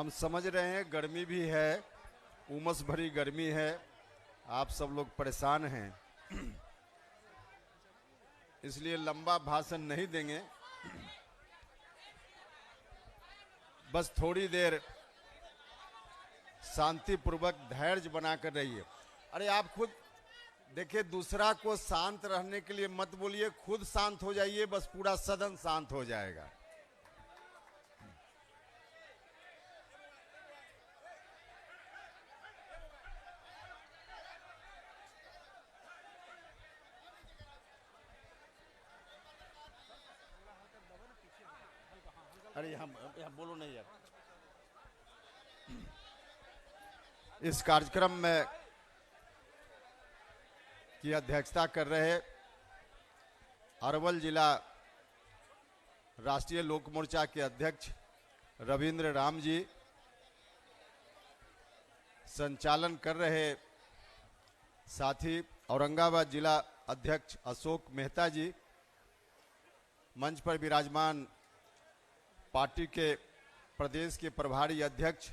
हम समझ रहे हैं गर्मी भी है, उमस भरी गर्मी है, आप सब लोग परेशान हैं, इसलिए लंबा भाषण नहीं देंगे। बस थोड़ी देर शांतिपूर्वक धैर्य बनाकर रहिए। अरे आप खुद देखिए, दूसरा को शांत रहने के लिए मत बोलिए, खुद शांत हो जाइए, बस पूरा सदन शांत हो जाएगा। अरे यहाँ बोलो नहीं यार। इस कार्यक्रम में की अध्यक्षता कर रहे अरवल जिला राष्ट्रीय लोक मोर्चा के अध्यक्ष रविंद्र राम जी, संचालन कर रहे साथी औरंगाबाद जिला अध्यक्ष अशोक मेहता जी, मंच पर विराजमान पार्टी के प्रदेश के प्रभारी अध्यक्ष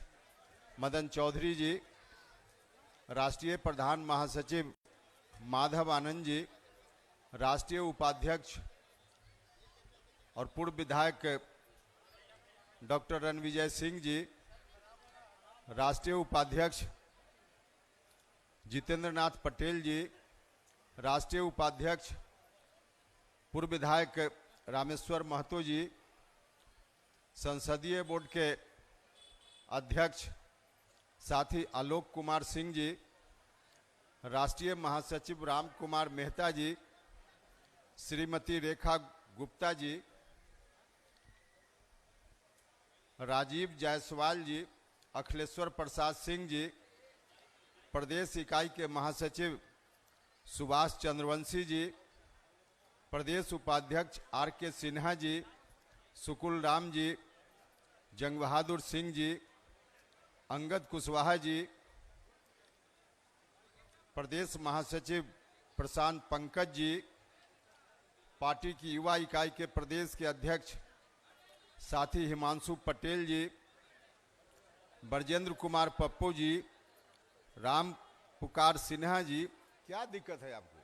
मदन चौधरी जी, राष्ट्रीय प्रधान महासचिव माधव आनंद जी, राष्ट्रीय उपाध्यक्ष और पूर्व विधायक डॉक्टर रणविजय सिंह जी, राष्ट्रीय उपाध्यक्ष जितेंद्र नाथ पटेल जी, राष्ट्रीय उपाध्यक्ष पूर्व विधायक रामेश्वर महतो जी, संसदीय बोर्ड के अध्यक्ष साथी आलोक कुमार सिंह जी, राष्ट्रीय महासचिव राम कुमार मेहता जी, श्रीमती रेखा गुप्ता जी, राजीव जायसवाल जी, अखिलेश्वर प्रसाद सिंह जी, प्रदेश इकाई के महासचिव सुभाष चंद्रवंशी जी, प्रदेश उपाध्यक्ष आर के सिन्हा जी, सुकुल राम जी, जंग बहादुर सिंह जी, अंगद कुशवाहा जी, प्रदेश महासचिव प्रशांत पंकज जी, पार्टी की युवा इकाई के प्रदेश के अध्यक्ष साथी हिमांशु पटेल जी, ब्रजेंद्र कुमार पप्पू जी, राम पुकार सिन्हा जी। क्या दिक्कत है आपको?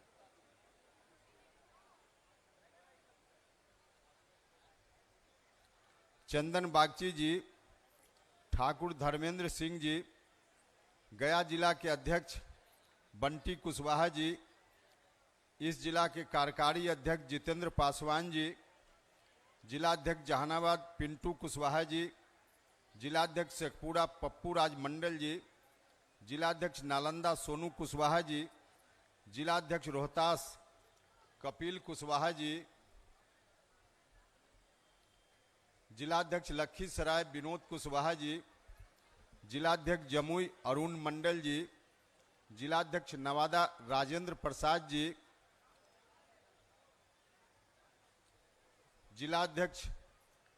चंदन बागची जी, ठाकुर धर्मेंद्र सिंह जी, गया जिला के अध्यक्ष बंटी कुशवाहा जी, इस जिला के कार्यकारी अध्यक्ष जितेंद्र पासवान जी, जिलाध्यक्ष जहानाबाद पिंटू कुशवाहा जी, जिलाध्यक्ष शेखपुरा पप्पू राज मंडल जी, जिलाध्यक्ष नालंदा सोनू कुशवाहा जी, जिलाध्यक्ष रोहतास कपिल कुशवाहा जी, जिलाध्यक्ष लखीसराय विनोद कुशवाहा जी, जिलाध्यक्ष जमुई अरुण मंडल जी, जिलाध्यक्ष नवादा राजेंद्र प्रसाद जी, जिलाध्यक्ष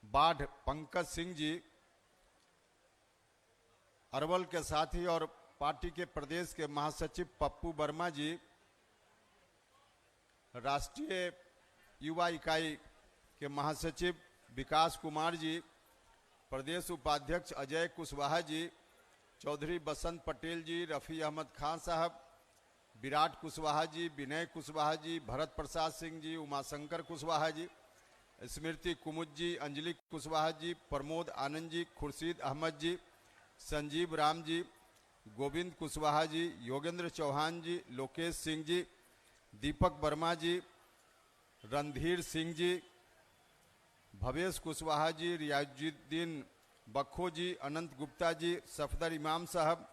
बाढ़ पंकज सिंह जी, अरवल के साथी और पार्टी के प्रदेश के महासचिव पप्पू वर्मा जी, राष्ट्रीय युवा इकाई के महासचिव विकास कुमार जी, प्रदेश उपाध्यक्ष अजय कुशवाहा जी, चौधरी बसंत पटेल जी, रफ़ी अहमद खान साहब, विराट कुशवाहा जी, विनय कुशवाहा जी, भरत प्रसाद सिंह जी, उमाशंकर कुशवाहा जी, स्मृति कुमुद जी, अंजलि कुशवाहा जी, प्रमोद आनंद जी, खुर्शीद अहमद जी, संजीव राम जी, गोविंद कुशवाहा जी, योगेंद्र चौहान जी, लोकेश सिंह जी, दीपक वर्मा जी, रणधीर सिंह जी, भवेश कुशवाहा जी, रियाजुद्दीन बखो जी, अनंत गुप्ता जी, सफदर इमाम साहब,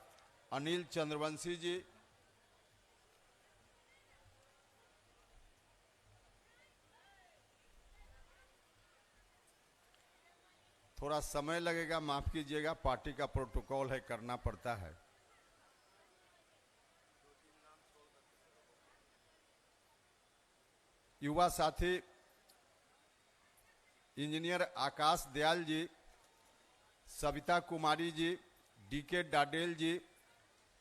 अनिल चंद्रवंशी जी, थोड़ा समय लगेगा, माफ कीजिएगा, पार्टी का प्रोटोकॉल है, करना पड़ता है। युवा साथी इंजीनियर आकाश दयाल जी, सविता कुमारी जी, डीके डाडेल जी,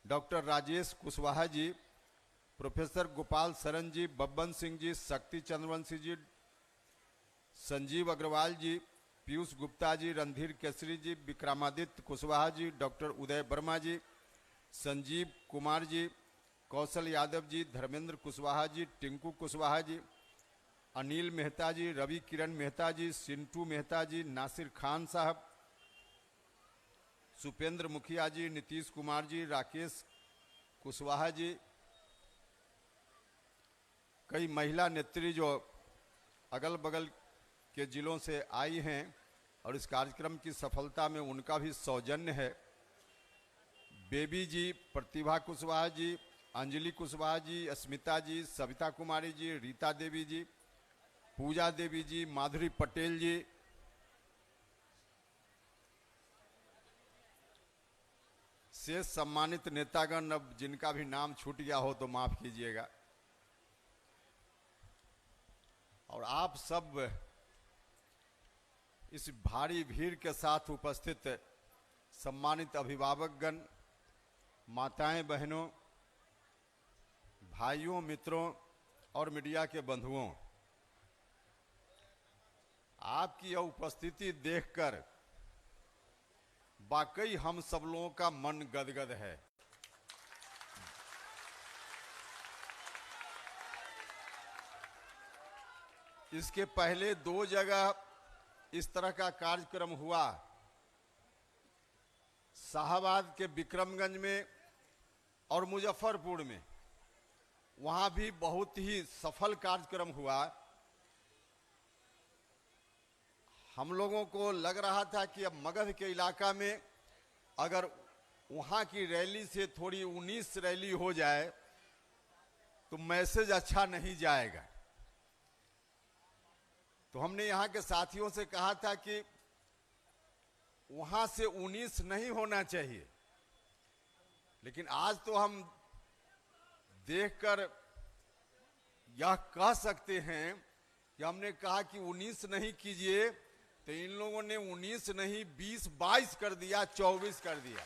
डॉक्टर राजेश कुशवाहा जी, प्रोफेसर गोपाल सरन जी, बब्बन सिंह जी, शक्ति चंद्रवंशी जी, संजीव अग्रवाल जी, पीयूष गुप्ता जी, रणधीर केसरी जी, विक्रमादित्य कुशवाहा जी, डॉक्टर उदय वर्मा जी, संजीव कुमार जी, कौशल यादव जी, धर्मेंद्र कुशवाहा जी, टिंकू कुशवाहा जी, अनिल मेहता जी, रवि किरण मेहता जी, सिंटू मेहता जी, नासिर खान साहब, सुपेंद्र मुखिया जी, नीतीश कुमार जी, राकेश कुशवाहा जी, कई महिला नेत्री जो अगल बगल के जिलों से आई हैं और इस कार्यक्रम की सफलता में उनका भी सौजन्य है। बेबी जी, प्रतिभा कुशवाहा जी, अंजलि कुशवाहा जी, अस्मिता जी, सविता कुमारी जी, रीता देवी जी, पूजा देवी जी, माधुरी पटेल जी, से सम्मानित नेतागण, अब जिनका भी नाम छूट गया हो तो माफ कीजिएगा। और आप सब इस भारी भीड़ के साथ उपस्थित सम्मानित अभिभावकगण, माताएं, बहनों, भाइयों, मित्रों और मीडिया के बंधुओं, आपकी यह उपस्थिति देखकर वाकई हम सब लोगों का मन गदगद है। इसके पहले 2 जगह इस तरह का कार्यक्रम हुआ, शाहबाद के विक्रमगंज में और मुजफ्फरपुर में। वहां भी बहुत ही सफल कार्यक्रम हुआ। हम लोगों को लग रहा था कि अब मगध के इलाका में अगर वहां की रैली से थोड़ी 19 रैली हो जाए तो मैसेज अच्छा नहीं जाएगा। तो हमने यहाँ के साथियों से कहा था कि वहां से 19 नहीं होना चाहिए, लेकिन आज तो हम देखकर यह कह सकते हैं कि हमने कहा कि 19 नहीं कीजिए तो इन लोगों ने 19 नहीं 20-22 कर दिया, 24 कर दिया।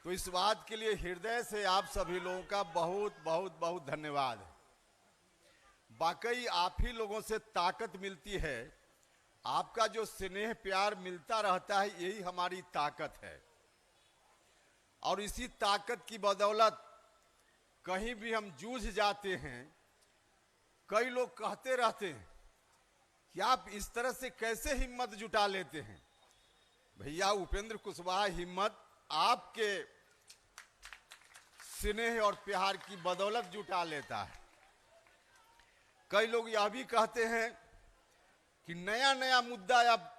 तो इस बात के लिए हृदय से आप सभी लोगों का बहुत बहुत बहुत धन्यवाद है। वाकई आप ही लोगों से ताकत मिलती है, आपका जो स्नेह प्यार मिलता रहता है, यही हमारी ताकत है। और इसी ताकत की बदौलत कहीं भी हम जूझ जाते हैं। कई लोग कहते रहते हैं कि आप इस तरह से कैसे हिम्मत जुटा लेते हैं। भैया, उपेंद्र कुशवाहा हिम्मत आपके स्नेह और प्यार की बदौलत जुटा लेता है। कई लोग यह भी कहते हैं कि नया नया मुद्दा अब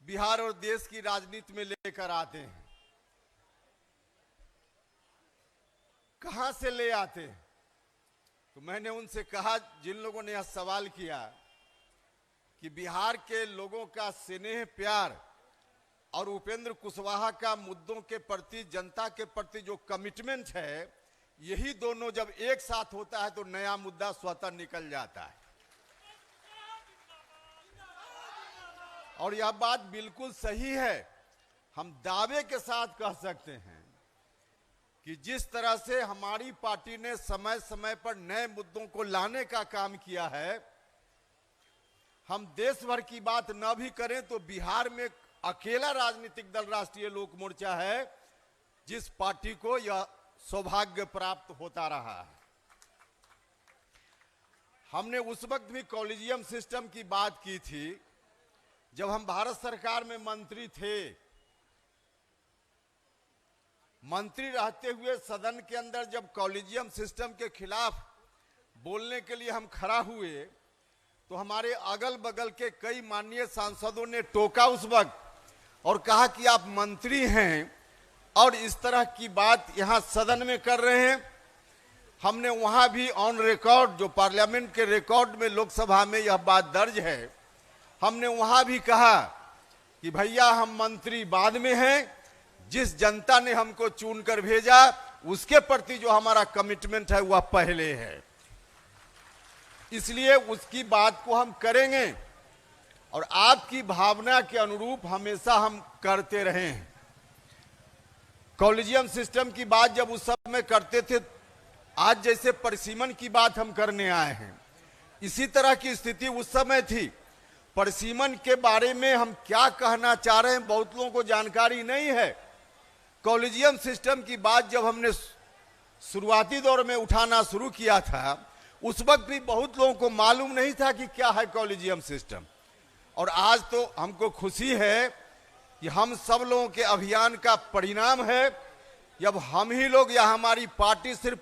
बिहार और देश की राजनीति में लेकर आते हैं। कहां से ले आते हैं? तो मैंने उनसे कहा, जिन लोगों ने यह सवाल किया कि बिहार के लोगों का स्नेह प्यार और उपेंद्र कुशवाहा का मुद्दों के प्रति, जनता के प्रति जो कमिटमेंट है, यही दोनों जब एक साथ होता है तो नया मुद्दा स्वतः निकल जाता है। और यह बात बिल्कुल सही है। हम दावे के साथ कह सकते हैं कि जिस तरह से हमारी पार्टी ने समय समय पर नए मुद्दों को लाने का काम किया है, हम देश भर की बात न भी करें तो बिहार में अकेला राजनीतिक दल राष्ट्रीय लोक मोर्चा है जिस पार्टी को यह सौभाग्य प्राप्त होता रहा है। हमने उस वक्त भी कॉलेजियम सिस्टम की बात की थी जब हम भारत सरकार में मंत्री थे। मंत्री रहते हुए सदन के अंदर जब कॉलेजियम सिस्टम के खिलाफ बोलने के लिए हम खड़ा हुए तो हमारे अगल बगल के कई माननीय सांसदों ने टोका उस वक्त और कहा कि आप मंत्री हैं और इस तरह की बात यहां सदन में कर रहे हैं। हमने वहां भी ऑन रिकॉर्ड, जो पार्लियामेंट के रिकॉर्ड में लोकसभा में यह बात दर्ज है, हमने वहां भी कहा कि भैया हम मंत्री बाद में हैं, जिस जनता ने हमको चुनकर भेजा उसके प्रति जो हमारा कमिटमेंट है वह पहले है, इसलिए उसकी बात को हम करेंगे और आपकी भावना के अनुरूप हमेशा हम करते रहे हैं। कॉलेजियम सिस्टम की बात जब उस समय करते थे, आज जैसे परिसीमन की बात हम करने आए हैं, इसी तरह की स्थिति उस समय थी। परिसीमन के बारे में हम क्या कहना चाह रहे हैं बहुत लोगों को जानकारी नहीं है। कॉलेजियम सिस्टम की बात जब हमने शुरुआती दौर में उठाना शुरू किया था, उस वक्त भी बहुत लोगों को मालूम नहीं था कि क्या है कॉलेजियम सिस्टम। और आज तो हमको खुशी है कि हम सब लोगों के अभियान का परिणाम है, जब हम ही लोग या हमारी पार्टी सिर्फ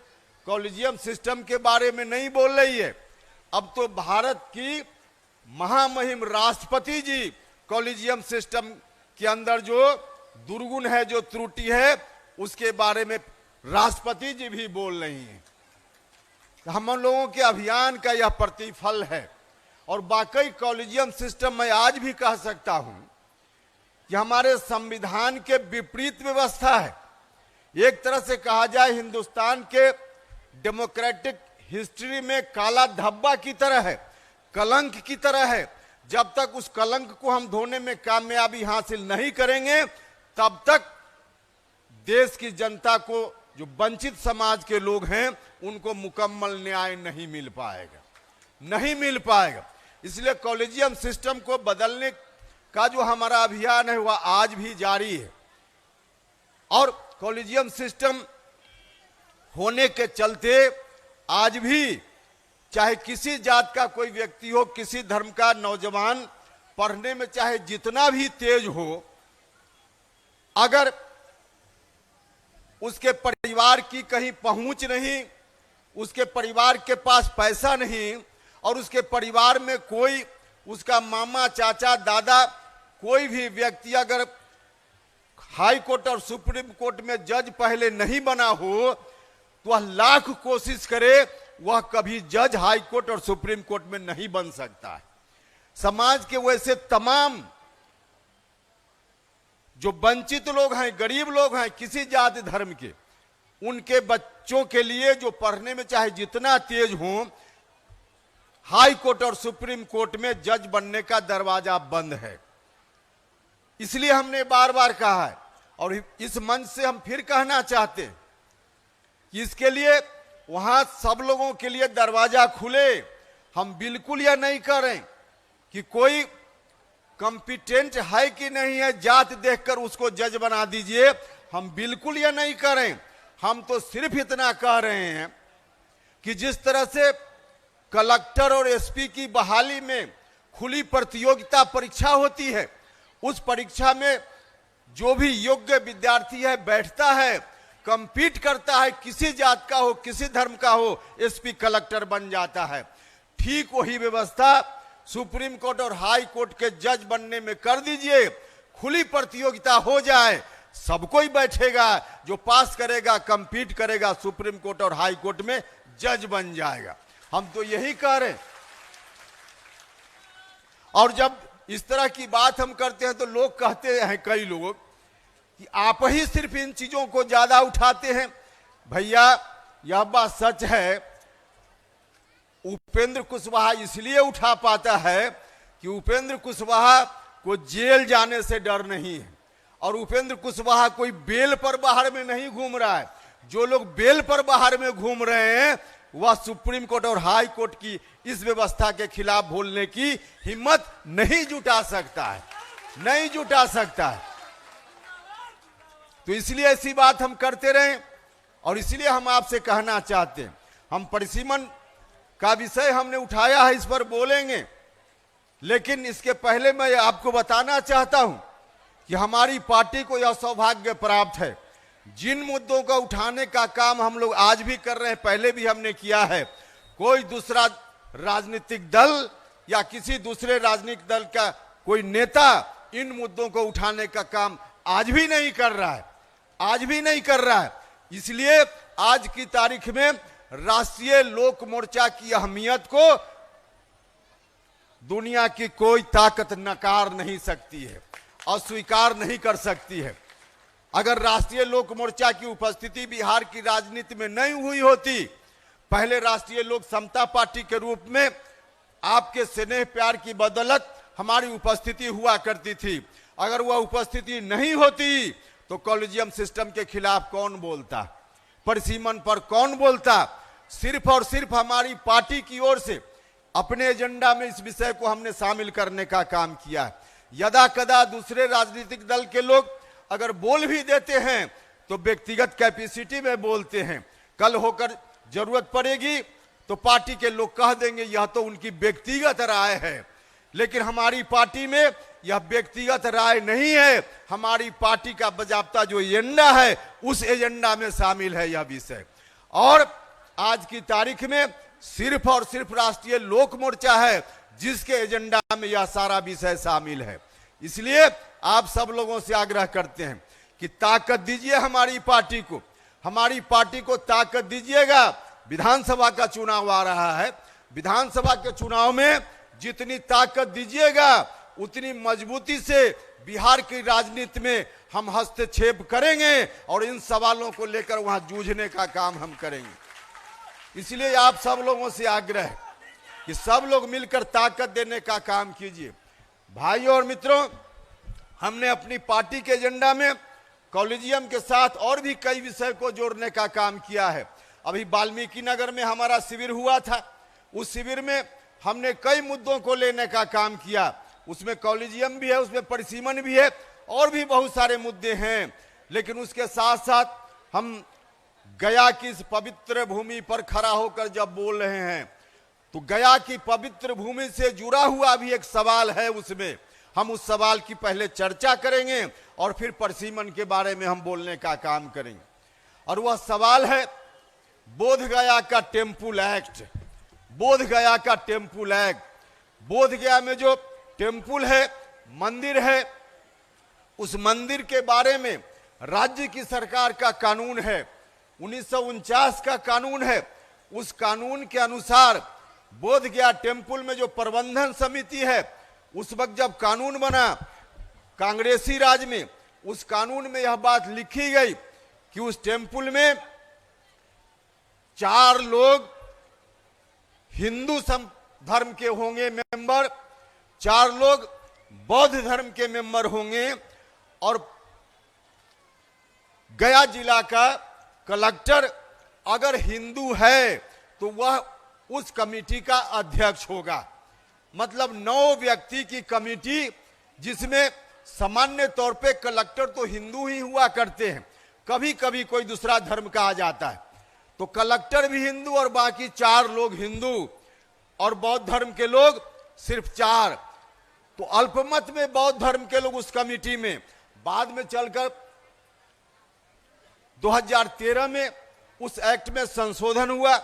कॉलेजियम सिस्टम के बारे में नहीं बोल रही है, अब तो भारत की महामहिम राष्ट्रपति जी कॉलेजियम सिस्टम के अंदर जो दुर्गुण है, जो त्रुटि है, उसके बारे में राष्ट्रपति जी भी बोल रही हैं। हम लोगों के अभियान का यह प्रतिफल है। और वाकई कॉलेजियम सिस्टम मैं आज भी कह सकता हूं कि हमारे संविधान के विपरीत व्यवस्था है। एक तरह से कहा जाए हिंदुस्तान के डेमोक्रेटिक हिस्ट्री में काला धब्बा की तरह है, कलंक की तरह है। जब तक उस कलंक को हम धोने में कामयाबी हासिल नहीं करेंगे, तब तक देश की जनता को, जो वंचित समाज के लोग हैं, उनको मुकम्मल न्याय नहीं मिल पाएगा, नहीं मिल पाएगा। इसलिए कॉलेजियम सिस्टम को बदलने का जो हमारा अभियान है वह आज भी जारी है। और कॉलेजियम सिस्टम होने के चलते आज भी चाहे किसी जात का कोई व्यक्ति हो, किसी धर्म का नौजवान पढ़ने में चाहे जितना भी तेज हो, अगर उसके परिवार की कहीं पहुंच नहीं, उसके परिवार के पास पैसा नहीं, और उसके परिवार में कोई उसका मामा, चाचा, दादा, कोई भी व्यक्ति अगर हाई कोर्ट और सुप्रीम कोर्ट में जज पहले नहीं बना हो, तो वह लाख कोशिश करे, वह कभी जज हाई कोर्ट और सुप्रीम कोर्ट में नहीं बन सकता है। समाज के वैसे तमाम जो वंचित लोग हैं, गरीब लोग हैं, किसी जाति धर्म के, उनके बच्चों के लिए जो पढ़ने में चाहे जितना तेज हो, हाई कोर्ट और सुप्रीम कोर्ट में जज बनने का दरवाजा बंद है। इसलिए हमने बार बार कहा है, और इस मंच से हम फिर कहना चाहते हैं कि इसके लिए वहां सब लोगों के लिए दरवाजा खुले। हम बिल्कुल यह नहीं करें कि कोई कॉम्पिटेंट है कि नहीं है, जात देखकर उसको जज बना दीजिए, हम बिल्कुल यह नहीं करें। हम तो सिर्फ इतना कह रहे हैं कि जिस तरह से कलेक्टर और एसपी की बहाली में खुली प्रतियोगिता परीक्षा होती है, उस परीक्षा में जो भी योग्य विद्यार्थी है बैठता है, कंपीट करता है, किसी जात का हो, किसी धर्म का हो, एसपी कलेक्टर बन जाता है। ठीक वही व्यवस्था सुप्रीम कोर्ट और हाई कोर्ट के जज बनने में कर दीजिए। खुली प्रतियोगिता हो जाए, सब कोई बैठेगा, जो पास करेगा, कंपीट करेगा, सुप्रीम कोर्ट और हाई कोर्ट में जज बन जाएगा। हम तो यही कह रहे हैं। और जब इस तरह की बात हम करते हैं तो लोग कहते हैं, कई लोग, कि आप ही सिर्फ इन चीजों को ज्यादा उठाते हैं। भैया यह बात सच है, उपेंद्र कुशवाहा इसलिए उठा पाता है कि उपेंद्र कुशवाहा को जेल जाने से डर नहीं है, और उपेंद्र कुशवाहा कोई बेल पर बाहर में नहीं घूम रहा है। जो लोग बेल पर बाहर में घूम रहे हैं, वह सुप्रीम कोर्ट और हाई कोर्ट की इस व्यवस्था के खिलाफ बोलने की हिम्मत नहीं जुटा सकता है, नहीं जुटा सकता है। तो इसलिए ऐसी बात हम करते रहें, और इसलिए हम आपसे कहना चाहते हैं, हम परिसीमन का विषय हमने उठाया है, इस पर बोलेंगे, लेकिन इसके पहले मैं आपको बताना चाहता हूं कि हमारी पार्टी को यह सौभाग्य प्राप्त है, जिन मुद्दों का उठाने का काम हम लोग आज भी कर रहे हैं, पहले भी हमने किया है। कोई दूसरा राजनीतिक दल या किसी दूसरे राजनीतिक दल का कोई नेता इन मुद्दों को उठाने का काम आज भी नहीं कर रहा है, आज भी नहीं कर रहा है। इसलिए आज की तारीख में राष्ट्रीय लोक मोर्चा की अहमियत को दुनिया की कोई ताकत नकार नहीं सकती है, अस्वीकार नहीं कर सकती है। अगर राष्ट्रीय लोक मोर्चा की उपस्थिति बिहार की राजनीति में नहीं हुई होती, पहले राष्ट्रीय लोक समता पार्टी के रूप में आपके स्नेह प्यार की बदौलत हमारी उपस्थिति हुआ करती थी, अगर वह उपस्थिति नहीं होती तो कॉलेजियम सिस्टम के खिलाफ कौन बोलता, परिसीमन पर कौन बोलता। सिर्फ और सिर्फ हमारी पार्टी की ओर से अपने एजेंडा में इस विषय को हमने शामिल करने का काम किया है। यदा कदा दूसरे राजनीतिक दल के लोग अगर बोल भी देते हैं तो व्यक्तिगत कैपेसिटी में बोलते हैं, कल होकर जरूरत पड़ेगी तो पार्टी के लोग कह देंगे यह तो उनकी व्यक्तिगत राय है। लेकिन हमारी पार्टी में यह व्यक्तिगत राय नहीं है, हमारी पार्टी का बाकायदा जो एजेंडा है उस एजेंडा में शामिल है यह विषय। और आज की तारीख में सिर्फ और सिर्फ राष्ट्रीय लोक मोर्चा है जिसके एजेंडा में यह सारा विषय शामिल है। इसलिए आप सब लोगों से आग्रह करते हैं कि ताकत दीजिए हमारी पार्टी को ताकत दीजिएगा। विधानसभा का चुनाव आ रहा है, विधानसभा के चुनाव में जितनी ताकत दीजिएगा उतनी मजबूती से बिहार की राजनीति में हम हस्तक्षेप करेंगे और इन सवालों को लेकर वहां जूझने का काम हम करेंगे। इसलिए आप सब लोगों से आग्रह है कि सब लोग मिलकर ताकत देने का काम कीजिए। भाइयों और मित्रों, हमने अपनी पार्टी के एजेंडा में कॉलेजियम के साथ और भी कई विषय को जोड़ने का काम किया है। अभी वाल्मीकि नगर में हमारा शिविर हुआ था, उस शिविर में हमने कई मुद्दों को लेने का काम किया। उसमें कॉलेजियम भी है, उसमें परिसीमन भी है और भी बहुत सारे मुद्दे हैं। लेकिन उसके साथ साथ हम गया की इस पवित्र भूमि पर खड़ा होकर जब बोल रहे हैं तो गया की पवित्र भूमि से जुड़ा हुआ भी एक सवाल है, उसमें हम उस सवाल की पहले चर्चा करेंगे और फिर परिसीमन के बारे में हम बोलने का काम करेंगे। और वह सवाल है बोधगया का टेम्पल एक्ट। बोधगया का टेम्पल एक्ट, बोधगया में जो टेम्पल है, मंदिर है, उस मंदिर के बारे में राज्य की सरकार का कानून है, 1949 का कानून है। उस कानून के अनुसार बोधगया टेम्पल में जो प्रबंधन समिति है, उस वक्त जब कानून बना कांग्रेसी राज में, उस कानून में यह बात लिखी गई कि उस टेम्पल में 4 लोग हिंदू धर्म के होंगे मेंबर, 4 लोग बौद्ध धर्म के मेंबर होंगे और गया जिला का कलेक्टर अगर हिंदू है तो वह उस कमेटी का अध्यक्ष होगा। मतलब 9 व्यक्ति की कमेटी, जिसमें सामान्य तौर पे कलेक्टर तो हिंदू ही हुआ करते हैं, कभी कभी कोई दूसरा धर्म का आ जाता है तो कलेक्टर भी हिंदू और बाकी 4 लोग हिंदू और बौद्ध धर्म के लोग सिर्फ 4। तो अल्पमत में बौद्ध धर्म के लोग उस कमेटी में, बाद में चलकर 2013 में उस एक्ट में संशोधन हुआ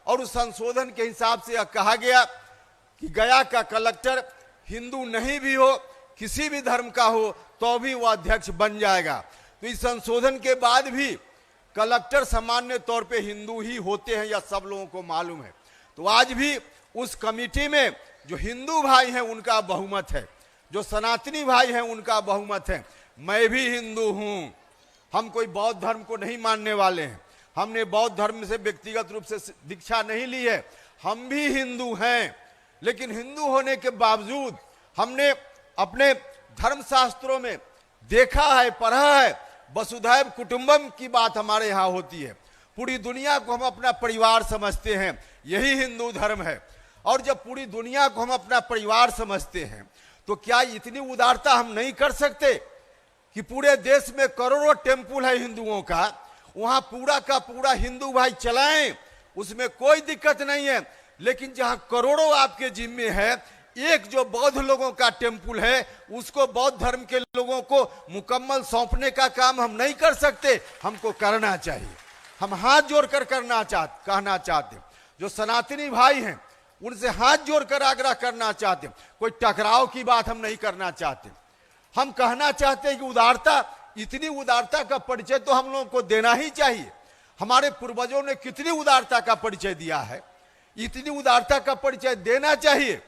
और उस संशोधन के हिसाब से यह कहा गया कि गया का कलेक्टर हिंदू नहीं भी हो, किसी भी धर्म का हो, तो भी वह अध्यक्ष बन जाएगा। तो इस संशोधन के बाद भी कलेक्टर सामान्य तौर पे हिंदू ही होते हैं, यह सब लोगों को मालूम है। तो आज भी उस कमेटी में जो हिंदू भाई हैं उनका बहुमत है, जो सनातनी भाई हैं उनका बहुमत है। मैं भी हिंदू हूं, हम कोई बौद्ध धर्म को नहीं मानने वाले हैं, हमने बौद्ध धर्म से व्यक्तिगत रूप से दीक्षा नहीं ली है, हम भी हिंदू हैं। लेकिन हिंदू होने के बावजूद हमने अपने धर्म शास्त्रों में देखा है, पढ़ा है, वसुधैव कुटुंबम की बात हमारे यहाँ होती है। पूरी दुनिया को हम अपना परिवार समझते हैं, यही हिंदू धर्म है। और जब पूरी दुनिया को हम अपना परिवार समझते हैं तो क्या इतनी उदारता हम नहीं कर सकते कि पूरे देश में करोड़ों टेम्पल है हिंदुओं का, वहां पूरा का पूरा हिंदू भाई चलाएं, उसमें कोई दिक्कत नहीं है। लेकिन जहां करोड़ों आपके जिम्मे है, एक जो बौद्ध लोगों का टेम्पल है उसको बौद्ध धर्म के लोगों को मुकम्मल सौंपने का काम हम नहीं कर सकते, हमको करना चाहिए। हम हाथ जोड़कर कहना चाहते हैं, जो सनातनी भाई हैं उनसे हाथ जोड़कर आग्रह करना चाहते हैं। कोई टकराव की बात हम नहीं करना चाहते, हम कहना चाहते हैं कि उदारता, इतनी उदारता का परिचय तो हम लोगों को देना ही चाहिए। हमारे पूर्वजों ने कितनी उदारता का परिचय दिया है, इतनी उदारता का परिचय देना चाहिए।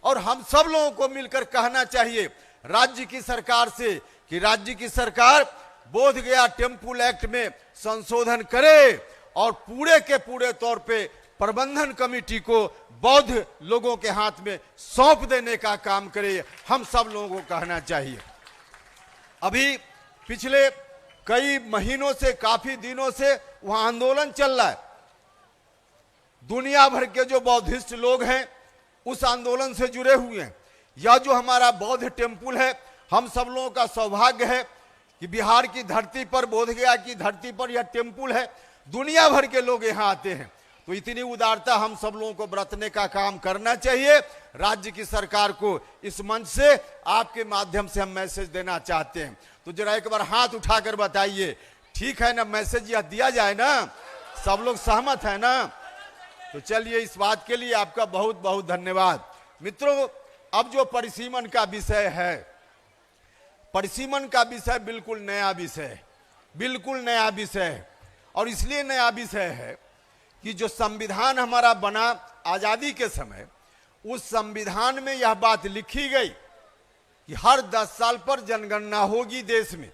और हम सब लोगों को मिलकर कहना चाहिए राज्य की सरकार से कि राज्य की सरकार बोधगया टेम्पल एक्ट में संशोधन करे और पूरे के पूरे तौर पे प्रबंधन कमेटी को बौद्ध लोगों के हाथ में सौंप देने का काम करे, हम सब लोगों को कहना चाहिए। अभी पिछले कई महीनों से, काफी दिनों से वहां आंदोलन चल रहा है। दुनिया भर के जो बौद्धिस्ट लोग हैं उस आंदोलन से जुड़े हुए हैं। यह जो हमारा बौद्ध टेम्पल है, हम सब लोगों का सौभाग्य है कि बिहार की धरती पर, बोधगया की धरती पर यह टेम्पल है। दुनिया भर के लोग यहाँ आते हैं। तो इतनी उदारता हम सब लोगों को बरतने का काम करना चाहिए। राज्य की सरकार को इस मंच से, आपके माध्यम से हम मैसेज देना चाहते हैं। तो जरा एक बार हाथ उठाकर बताइए, ठीक है ना, मैसेज यह दिया जाए ना, सब लोग सहमत है ना? तो चलिए, इस बात के लिए आपका बहुत बहुत धन्यवाद। मित्रों, अब जो परिसीमन का विषय है, परिसीमन का विषय बिल्कुल नया विषय है, बिल्कुल नया विषय है। और इसलिए नया विषय है कि जो संविधान हमारा बना आजादी के समय, उस संविधान में यह बात लिखी गई कि हर 10 साल पर जनगणना होगी देश में,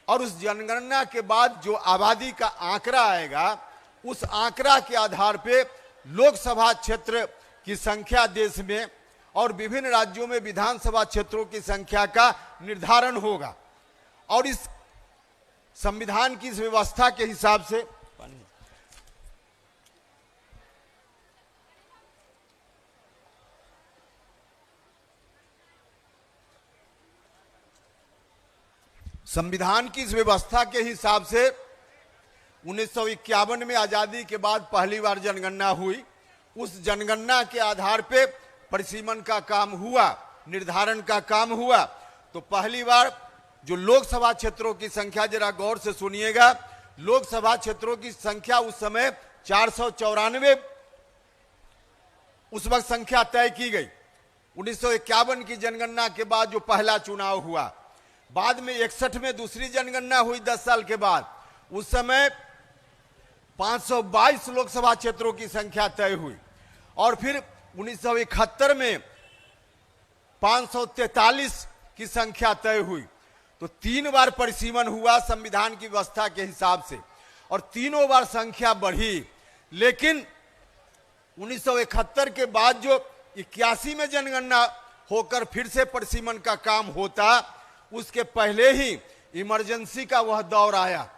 और उस जनगणना के बाद जो आबादी का आंकड़ा आएगा, उस आंकड़ा के आधार पे लोकसभा क्षेत्र की संख्या देश में और विभिन्न राज्यों में विधानसभा क्षेत्रों की संख्या का निर्धारण होगा। और इस संविधान की इस व्यवस्था के हिसाब से संविधान की इस व्यवस्था के हिसाब से 1951 में आजादी के बाद पहली बार जनगणना हुई। उस जनगणना के आधार पे परिसीमन का काम हुआ, निर्धारण का काम हुआ। तो पहली बार जो लोकसभा क्षेत्रों की संख्या, जरा गौर से सुनिएगा, लोकसभा क्षेत्रों की संख्या उस समय 494 उस वक्त संख्या तय की गई। 1951 की जनगणना के बाद जो पहला चुनाव हुआ, बाद में 61 में दूसरी जनगणना हुई 10 साल के बाद, उस समय 522 लोकसभा क्षेत्रों की संख्या तय हुई। और फिर 1971 में 543 की संख्या तय हुई। तो 3 बार परिसीमन हुआ संविधान की व्यवस्था के हिसाब से, और तीनों बार संख्या बढ़ी। लेकिन 1971 के बाद जो 81 में जनगणना होकर फिर से परिसीमन का काम होता, उसके पहले ही इमरजेंसी का वह दौर आया।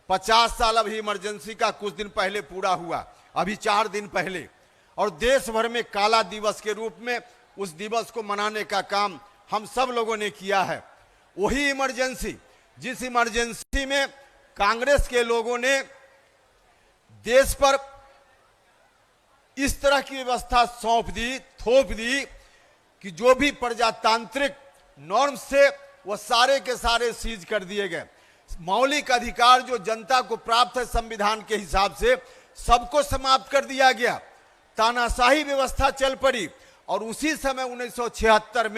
50 साल अभी इमरजेंसी का कुछ दिन पहले पूरा हुआ, अभी 4 दिन पहले। और देश भर में काला दिवस के रूप में उस दिवस को मनाने का काम हम सब लोगों ने किया है। वही इमरजेंसी, जिस इमरजेंसी में कांग्रेस के लोगों ने देश पर इस तरह की व्यवस्था सौंप दी, थोप दी कि जो भी प्रजातांत्रिक नॉर्म्स से वो सारे के सारे सीज कर दिए गए। मौलिक अधिकार जो जनता को प्राप्त है संविधान के हिसाब से, सबको समाप्त कर दिया गया। तानाशाही व्यवस्था चल पड़ी। और उसी समय 1976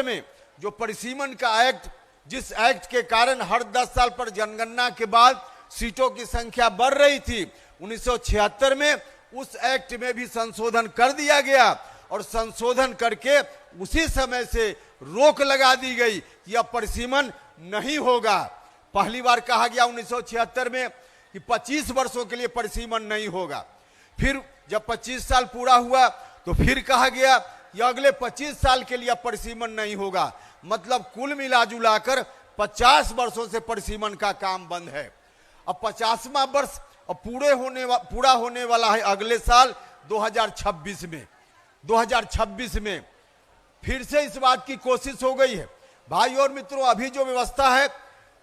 में जो परिसीमन का एक्ट, जिस एक्ट के कारण हर 10 साल पर जनगणना के बाद सीटों की संख्या बढ़ रही थी, 1976 में उस एक्ट में भी संशोधन कर दिया गया। और संशोधन करके उसी समय से रोक लगा दी गई कि अब परिसीमन नहीं होगा। पहली बार कहा गया 1976 में कि 25 वर्षों के लिए परिसीमन नहीं होगा। फिर जब 25 साल पूरा हुआ तो फिर कहा गया कि अगले 25 साल के लिए परिसीमन नहीं होगा। मतलब कुल मिलाजुलाकर 50 वर्षों से परिसीमन का काम बंद है। अब 50वां वर्ष अब पूरा होने वाला है अगले साल 2026 में। 2026 में फिर से इस बात की कोशिश हो गई है। भाई और मित्रों, अभी जो व्यवस्था है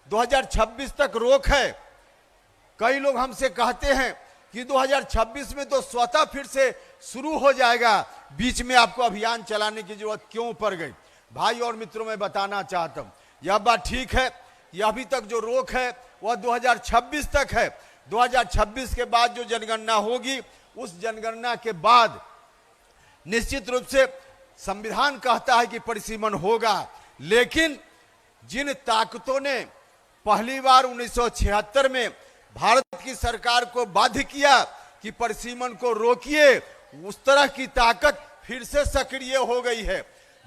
2026 तक रोक है। कई लोग हमसे कहते हैं कि 2026 में तो स्वतः फिर से शुरू हो जाएगा, बीच में आपको अभियान चलाने की जरूरत क्यों पड़ गई? भाई और मित्रों, मैं बताना चाहता हूं, यह बात ठीक है कि अभी तक जो रोक है वह 2026 तक है। 2026 के बाद जो जनगणना होगी, उस जनगणना के बाद निश्चित रूप से संविधान कहता है कि परिसीमन होगा। लेकिन जिन ताकतों ने पहली बार 1976 में भारत की सरकार को बाध्य किया कि परिसीमन को रोकिए, उस तरह की ताकत फिर से सक्रिय हो गई है।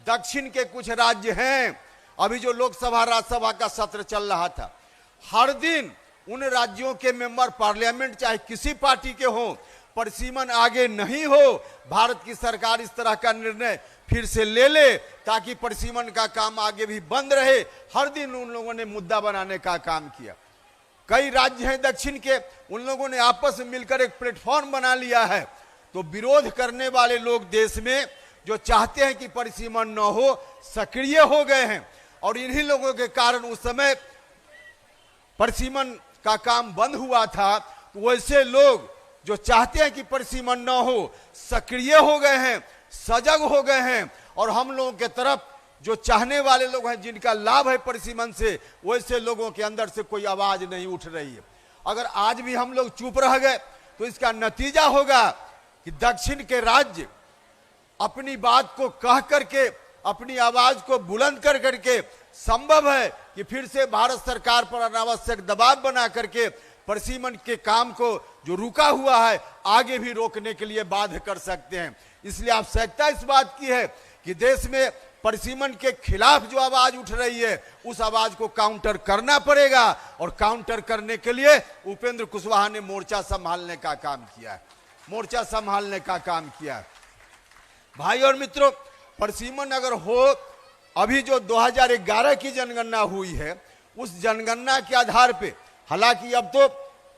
दक्षिण के कुछ राज्य हैं, अभी जो लोकसभा राज्यसभा का सत्र चल रहा था, हर दिन उन राज्यों के मेंबर पार्लियामेंट चाहे किसी पार्टी के हों, परिसीमन आगे नहीं हो, भारत की सरकार इस तरह का निर्णय फिर से ले ले ताकि परिसीमन का काम आगे भी बंद रहे। हर दिन उन लोगों ने मुद्दा बनाने का काम किया। कई राज्य हैं दक्षिण के, उन लोगों ने आपस में मिलकर एक प्लेटफॉर्म बना लिया है तो विरोध करने वाले लोग देश में जो चाहते हैं कि परिसीमन न हो, सक्रिय हो गए हैं। और इन्हीं लोगों के कारण उस समय परिसीमन का काम बंद हुआ था। तो वैसे लोग जो चाहते हैं कि परिसीमन न हो, सक्रिय हो गए हैं, सजग हो गए हैं। और हम लोगों के तरफ जो चाहने वाले लोग हैं, जिनका लाभ है परिसीमन से, वैसे लोगों के अंदर से कोई आवाज नहीं उठ रही है। अगर आज भी हम लोग चुप रह गए तो इसका नतीजा होगा कि दक्षिण के राज्य अपनी बात को कह करके, अपनी आवाज को बुलंद कर करके, संभव है कि फिर से भारत सरकार पर अनावश्यक दबाव बना करके परिसीमन के काम को जो रुका हुआ है आगे भी रोकने के लिए बाध्य कर सकते हैं। इसलिए आवश्यकता इस बात की है कि देश में परिसीमन के खिलाफ जो आवाज उठ रही है, उस आवाज को काउंटर करना पड़ेगा। और काउंटर करने के लिए उपेंद्र कुशवाहा ने मोर्चा संभालने का काम किया है, मोर्चा संभालने का काम किया है। भाई और मित्रों, परिसीमन अगर हो, अभी जो 2011 की जनगणना हुई है, उस जनगणना के आधार पे, हालांकि अब तो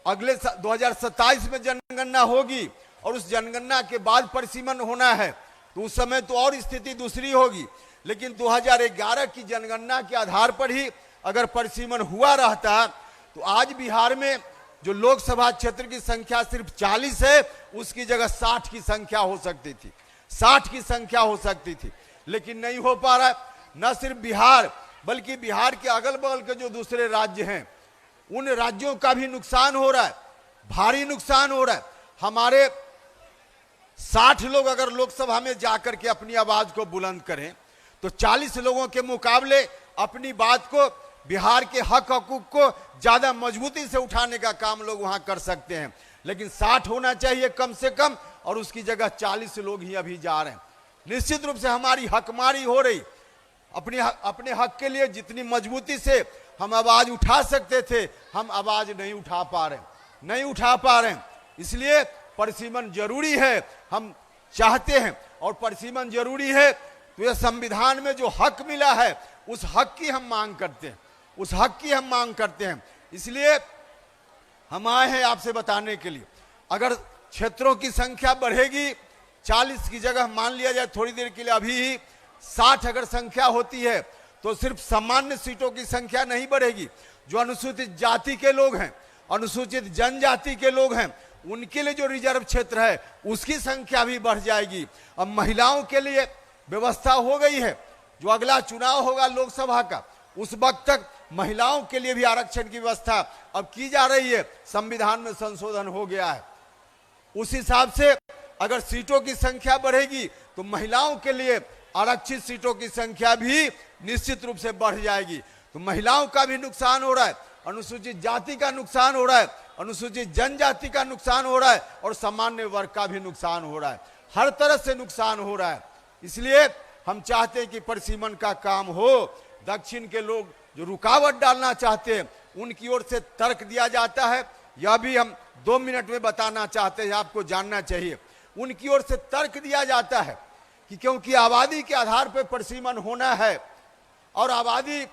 अगले 2027 में जनगणना होगी और उस जनगणना के बाद परिसीमन होना है, तो उस समय तो और स्थिति दूसरी होगी। लेकिन 2011 की जनगणना के आधार पर ही अगर परिसीमन हुआ रहता तो आज बिहार में जो लोकसभा क्षेत्र की संख्या सिर्फ 40 है, उसकी जगह 60 की संख्या हो सकती थी, 60 की संख्या हो सकती थी। लेकिन नहीं हो पा रहा है। न सिर्फ बिहार, बल्कि बिहार के अगल बगल के जो दूसरे राज्य हैं, उन राज्यों का भी नुकसान हो रहा है, भारी नुकसान हो रहा है। हमारे 60 लोग अगर लोकसभा में जाकर के अपनी आवाज को बुलंद करें तो 40 लोगों के मुकाबले अपनी बात को, बिहार के हक हकूक को ज्यादा मजबूती से उठाने का काम लोग वहां कर सकते हैं। लेकिन 60 होना चाहिए कम से कम, और उसकी जगह 40 लोग ही अभी जा रहे हैं। निश्चित रूप से हमारी हकमारी हो रही। अपने हक के लिए जितनी मजबूती से हम आवाज उठा सकते थे, हम आवाज नहीं उठा पा रहे, नहीं उठा पा रहे। इसलिए परिसीमन जरूरी है, हम चाहते हैं। और परिसीमन जरूरी है तो यह संविधान में जो हक मिला है, उस हक की हम मांग करते हैं, उस हक की हम मांग करते हैं। इसलिए हम आए हैं आपसे बताने के लिए, अगर क्षेत्रों की संख्या बढ़ेगी, 40 की जगह मान लिया जाए थोड़ी देर के लिए अभी ही 60 अगर संख्या होती है, तो सिर्फ सामान्य सीटों की संख्या नहीं बढ़ेगी। जो अनुसूचित जाति के लोग हैं, अनुसूचित जनजाति के लोग हैं, उनके लिए जो रिजर्व क्षेत्र है, उसकी संख्या भी बढ़ जाएगी। अब महिलाओं के लिए व्यवस्था हो गई है, जो अगला चुनाव होगा लोकसभा का, उस वक्त तक महिलाओं के लिए भी आरक्षण की व्यवस्था अब की जा रही है। संविधान में संशोधन हो गया है। उस हिसाब से अगर सीटों की संख्या बढ़ेगी तो महिलाओं के लिए आरक्षित सीटों की संख्या भी निश्चित रूप से बढ़ जाएगी। तो महिलाओं का भी नुकसान हो रहा है, अनुसूचित जाति का नुकसान हो रहा है, अनुसूचित जनजाति का नुकसान हो रहा है, और सामान्य वर्ग का भी नुकसान हो रहा है। हर तरह से नुकसान हो रहा है। इसलिए हम चाहते हैं कि परिसीमन का काम हो। दक्षिण के लोग जो रुकावट डालना चाहते हैं, उनकी ओर से तर्क दिया जाता है। यह भी हम 2 मिनट में बताना चाहते हैं, आपको जानना चाहिए। उनकी ओर से तर्क दिया जाता है कि क्योंकि आबादी के आधार पर परिसीमन होना है, और आबादी,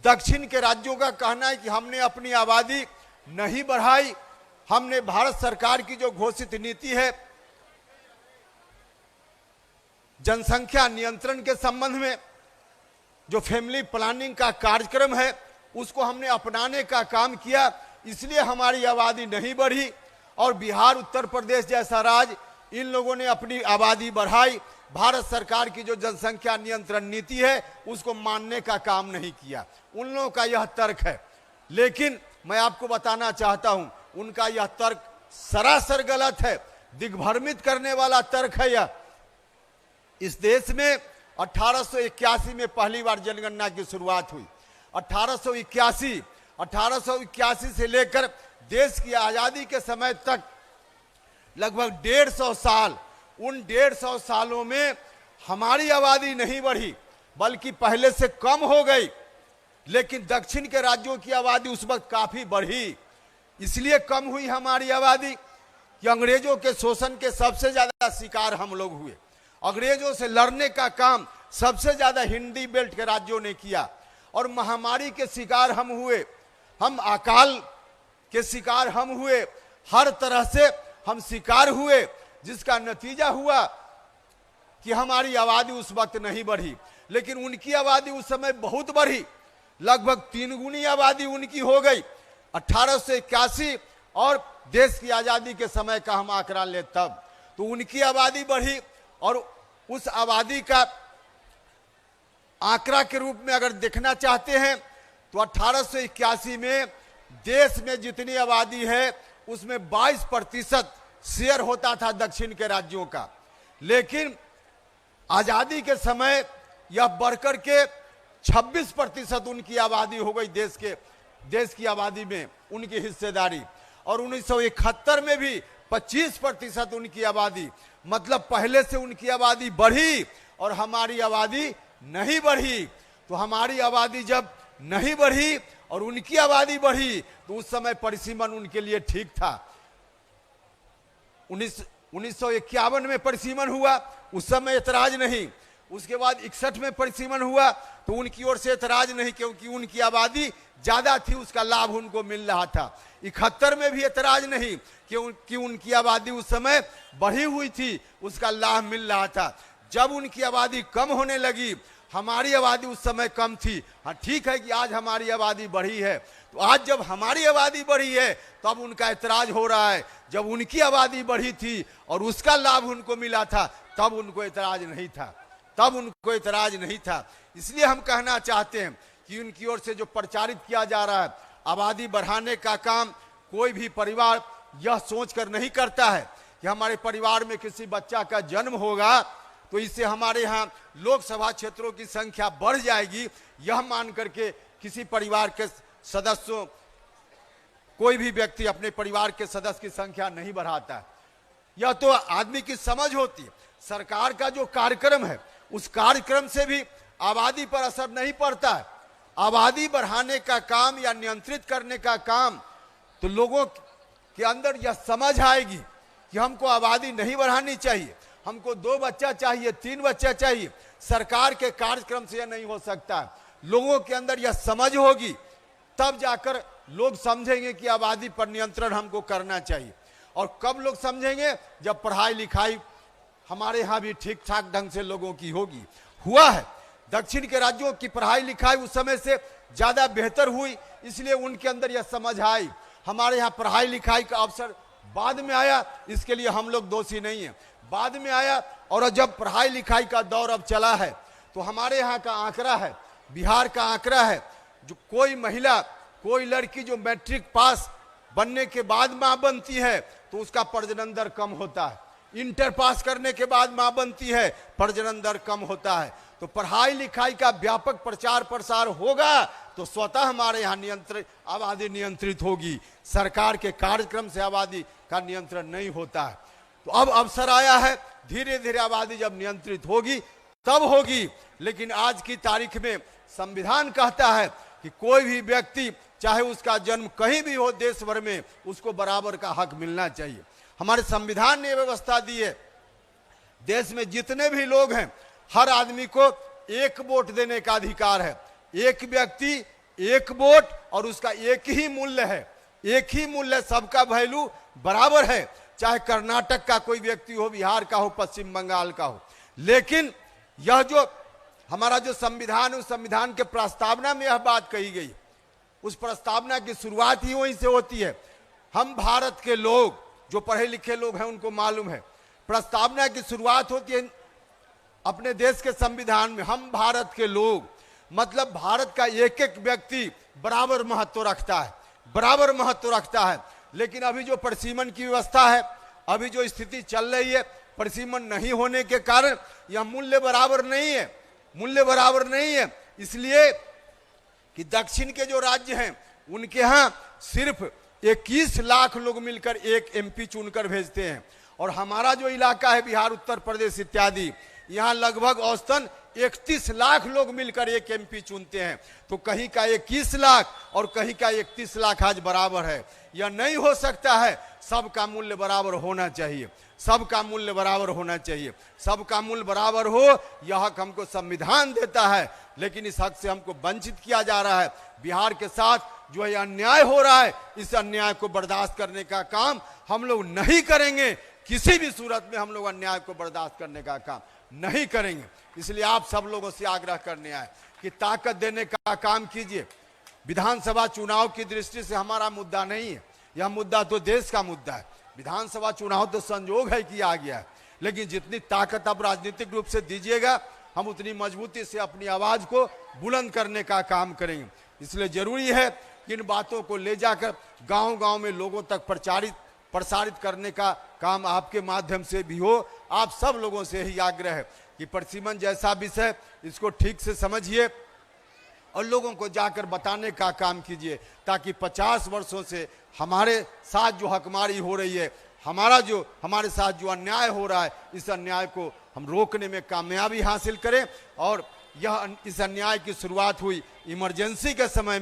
दक्षिण के राज्यों का कहना है कि हमने अपनी आबादी नहीं बढ़ाई, हमने भारत सरकार की जो घोषित नीति है जनसंख्या नियंत्रण के संबंध में, जो फैमिली प्लानिंग का कार्यक्रम है, उसको हमने अपनाने का काम किया, इसलिए हमारी आबादी नहीं बढ़ी। और बिहार, उत्तर प्रदेश जैसा राज्य, इन लोगों ने अपनी आबादी बढ़ाई। भारत सरकार की जो जनसंख्या नियंत्रण नीति है, उसको मानने का काम नहीं किया। उन लोगों का यह तर्क है। लेकिन मैं आपको बताना चाहता हूं, उनका यह तर्क सरासर गलत है, दिग्भ्रमित करने वाला तर्क है यह। इस देश में 1881 में पहली बार जनगणना की शुरुआत हुई। 1881 से लेकर देश की आजादी के समय तक लगभग 150 साल, उन 150 सालों में हमारी आबादी नहीं बढ़ी, बल्कि पहले से कम हो गई। लेकिन दक्षिण के राज्यों की आबादी उस वक्त काफी बढ़ी। इसलिए कम हुई हमारी आबादी कि अंग्रेजों के शोषण के सबसे ज्यादा शिकार हम लोग हुए। अंग्रेजों से लड़ने का काम सबसे ज्यादा हिंदी बेल्ट के राज्यों ने किया, और महामारी के शिकार हम हुए, हम अकाल के शिकार हम हुए। हर तरह से हम शिकार हुए, जिसका नतीजा हुआ कि हमारी आबादी उस वक्त नहीं बढ़ी, लेकिन उनकी आबादी उस समय बहुत बढ़ी, लगभग 3 गुनी आबादी उनकी हो गई 1881 और देश की आजादी के समय का हम आंकड़ा ले तब, तो उनकी आबादी बढ़ी। और उस आबादी का आंकड़ा के रूप में अगर देखना चाहते हैं तो 1881 में देश में जितनी आबादी है उसमें 22% शेयर होता था दक्षिण के राज्यों का, लेकिन आजादी के समय यह बढ़कर के 26% उनकी आबादी हो गई, देश की आबादी में उनकी हिस्सेदारी। और 1971 में भी 25% उनकी आबादी, मतलब पहले से उनकी आबादी बढ़ी और हमारी आबादी नहीं बढ़ी। तो हमारी आबादी जब नहीं बढ़ी और उनकी आबादी बढ़ी तो उस समय परिसीमन उनके लिए ठीक था। 1951 में परिसीमन हुआ, उस समय एतराज नहीं। उसके बाद 61 में परिसीमन हुआ तो उनकी ओर से एतराज नहीं, क्योंकि उनकी आबादी ज्यादा थी, उसका लाभ उनको मिल रहा था। 71 में भी एतराज नहीं, क्योंकि उनकी आबादी उस समय बढ़ी हुई थी, उसका लाभ मिल रहा था। जब उनकी आबादी कम होने लगी, हमारी आबादी उस समय कम थी। हाँ ठीक है कि आज हमारी आबादी बढ़ी है, तो आज जब हमारी आबादी बढ़ी है तब उनका एतराज हो रहा है। जब उनकी आबादी बढ़ी थी और उसका लाभ उनको मिला था तब उनको एतराज नहीं था, तब उनको एतराज नहीं था। इसलिए हम कहना चाहते हैं कि उनकी ओर से जो प्रचारित किया जा रहा है, आबादी बढ़ाने का काम कोई भी परिवार यह सोचकर नहीं करता है कि हमारे परिवार में किसी बच्चा का जन्म होगा तो इससे हमारे यहाँ लोकसभा क्षेत्रों की संख्या बढ़ जाएगी, यह मान करके किसी परिवार के सदस्यों, कोई भी व्यक्ति अपने परिवार के सदस्य की संख्या नहीं बढ़ाता है। यह तो आदमी की समझ होती है। सरकार का जो कार्यक्रम है उस कार्यक्रम से भी आबादी पर असर नहीं पड़ता है। आबादी बढ़ाने का काम या नियंत्रित करने का काम तो लोगों के अंदर यह समझ आएगी कि हमको आबादी नहीं बढ़ानी चाहिए, हमको 2 बच्चा चाहिए, 3 बच्चा चाहिए। सरकार के कार्यक्रम से यह नहीं हो सकता। लोगों के अंदर यह समझ होगी तब जाकर लोग समझेंगे कि आबादी पर नियंत्रण हमको करना चाहिए। और कब लोग समझेंगे? जब पढ़ाई लिखाई हमारे यहाँ भी ठीक ठाक ढंग से लोगों की होगी। हुआ है, दक्षिण के राज्यों की पढ़ाई लिखाई उस समय से ज्यादा बेहतर हुई, इसलिए उनके अंदर यह समझ आई। हमारे यहाँ पढ़ाई लिखाई का अवसर बाद में आया, इसके लिए हम लोग दोषी नहीं है, बाद में आया। और जब पढ़ाई लिखाई का दौर अब चला है तो हमारे यहाँ का आंकड़ा है, बिहार का आंकड़ा है, जो कोई महिला, कोई लड़की जो मैट्रिक पास बनने के बाद मां बनती है तो उसका प्रजनन दर कम होता है। इंटर पास करने के बाद मां बनती है, प्रजनन दर कम होता है। तो पढ़ाई लिखाई का व्यापक प्रचार प्रसार होगा तो स्वतः हमारे यहाँ आबादी नियंत्रित होगी। सरकार के कार्यक्रम से आबादी का नियंत्रण नहीं होता है। तो अब अवसर आया है, धीरे धीरे आबादी जब नियंत्रित होगी तब होगी। लेकिन आज की तारीख में संविधान कहता है कि कोई भी व्यक्ति चाहे उसका जन्म कहीं भी हो देश भर में, उसको बराबर का हक मिलना चाहिए। हमारे संविधान ने व्यवस्था दी है, देश में जितने भी लोग हैं हर आदमी को 1 वोट देने का अधिकार है। एक व्यक्ति 1 वोट और उसका एक ही मूल्य है, एक ही मूल्य, सबका वैल्यू बराबर है, चाहे कर्नाटक का कोई व्यक्ति हो, बिहार का हो, पश्चिम बंगाल का हो। लेकिन यह जो हमारा जो संविधान, उस संविधान के प्रस्तावना में यह बात कही गई, उस प्रस्तावना की शुरुआत ही वहीं से होती है। हम भारत के लोग, जो पढ़े लिखे लोग हैं उनको मालूम है, प्रस्तावना की शुरुआत होती है अपने देश के संविधान में, हम भारत के लोग, मतलब भारत का एक एक व्यक्ति बराबर महत्व रखता है, बराबर महत्व रखता है। लेकिन अभी जो परिसीमन की व्यवस्था है, अभी जो स्थिति चल रही है, परिसीमन नहीं होने के कारण यह मूल्य बराबर नहीं है, मूल्य बराबर नहीं है। इसलिए कि दक्षिण के जो राज्य हैं उनके यहाँ सिर्फ 21 लाख लोग मिलकर एक एमपी चुनकर भेजते हैं, और हमारा जो इलाका है बिहार, उत्तर प्रदेश इत्यादि, यहाँ लगभग औसतन 31 लाख लोग मिलकर एक एमपी चुनते हैं। तो कहीं का 21 लाख और कहीं का 31 लाख आज बराबर है, यह नहीं हो सकता है। सबका मूल्य बराबर होना चाहिए, सबका मूल्य बराबर होना चाहिए, सबका मूल्य बराबर हो, यह हक हमको संविधान देता है। लेकिन इस हक से हमको वंचित किया जा रहा है। बिहार के साथ जो ये अन्याय हो रहा है, इस अन्याय को बर्दाश्त करने का काम हम लोग नहीं करेंगे। किसी भी सूरत में हम लोग अन्याय को बर्दाश्त करने का काम नहीं करेंगे। इसलिए आप सब लोगों से आग्रह करने आए कि ताकत देने का काम कीजिए। विधानसभा चुनाव की दृष्टि से हमारा मुद्दा नहीं है, यह मुद्दा तो देश का मुद्दा है। विधानसभा चुनाव तो संयोग है कि आ गया है, लेकिन जितनी ताकत आप राजनीतिक रूप से दीजिएगा, हम उतनी मजबूती से अपनी आवाज को बुलंद करने का काम करेंगे। इसलिए जरूरी है कि इन बातों को ले जाकर गांव-गांव में लोगों तक प्रसारित करने का काम आपके माध्यम से भी हो। आप सब लोगों से ही आग्रह है कि परसिमन जैसा विषय, इसको ठीक से समझिए और लोगों को जाकर बताने का काम कीजिए, ताकि 50 वर्षों से हमारे साथ जो हकमारी हो रही है, हमारे साथ जो अन्याय हो रहा है, इस अन्याय को हम रोकने में कामयाबी हासिल करें। और इस अन्याय की शुरुआत हुई इमरजेंसी के समय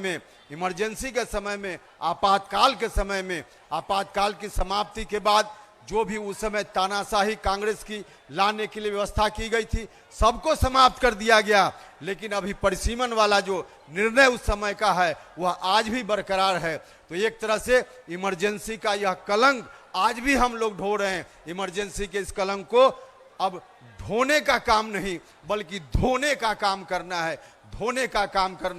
में, आपातकाल के समय में। आपातकाल की समाप्ति के बाद जो भी उस समय तानाशाही कांग्रेस की लाने के लिए व्यवस्था की गई थी, सबको समाप्त कर दिया गया। लेकिन अभी परिसीमन वाला जो निर्णय उस समय का है, वह आज भी बरकरार है। तो एक तरह से इमरजेंसी का यह कलंक आज भी हम लोग ढो रहे हैं। इमरजेंसी के इस कलंक को अब ढोने का काम नहीं, बल्कि धोने का काम करना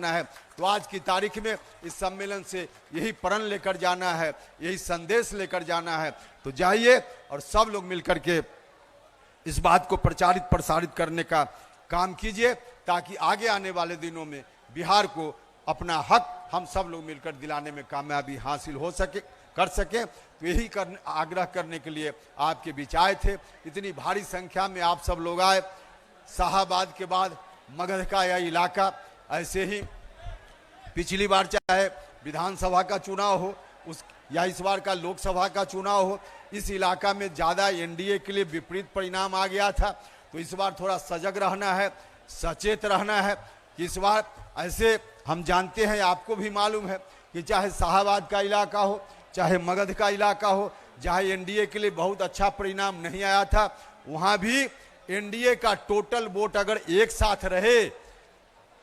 है। तो आज की तारीख में इस सम्मेलन से यही प्रण लेकर जाना है, यही संदेश लेकर जाना है। तो जाइए और सब लोग मिलकर के इस बात को प्रसारित करने का काम कीजिए, ताकि आगे आने वाले दिनों में बिहार को अपना हक हम सब लोग मिलकर दिलाने में कामयाबी हासिल कर सके। तो यही आग्रह करने के लिए आपके बीच आए थे। इतनी भारी संख्या में आप सब लोग आए। शाहाबाद के बाद मगध का यह इलाका, ऐसे ही पिछली बार चाहे विधानसभा का चुनाव हो या इस बार का लोकसभा का चुनाव हो, इस इलाका में ज्यादा एनडीए के लिए विपरीत परिणाम आ गया था। तो इस बार थोड़ा सजग रहना है, सचेत रहना है कि इस बार ऐसे हम जानते हैं, आपको भी मालूम है कि चाहे शाहाबाद का इलाका हो, चाहे मगध का इलाका हो, जहां एनडीए के लिए बहुत अच्छा परिणाम नहीं आया था, वहां भी एनडीए का टोटल वोट अगर एक साथ रहे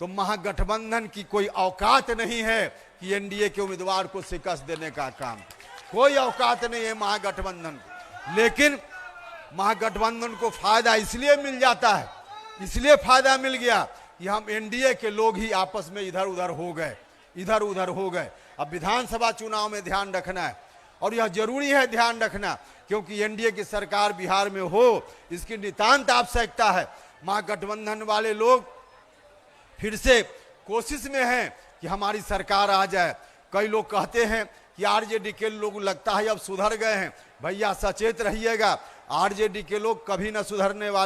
तो महागठबंधन की कोई औकात नहीं है कि एनडीए के उम्मीदवार को शिकस्त देने का काम, कोई औकात नहीं है महागठबंधन को। लेकिन महागठबंधन को फायदा इसलिए मिल जाता है, इसलिए फायदा मिल गया कि हम एनडीए के लोग ही आपस में इधर उधर हो गए। अब विधानसभा चुनाव में ध्यान रखना है, और यह जरूरी है ध्यान रखना, क्योंकि एनडीए की सरकार बिहार में हो, इसकी नितांत आवश्यकता है। महागठबंधन वाले लोग फिर से कोशिश में हैं कि हमारी सरकार आ जाए। कई लोग कहते हैं कि आरजेडी के लोग लगता है अब सुधर गए हैं। भैया सचेत रहिएगा, आरजेडी के लोग कभी न सुधरने वाले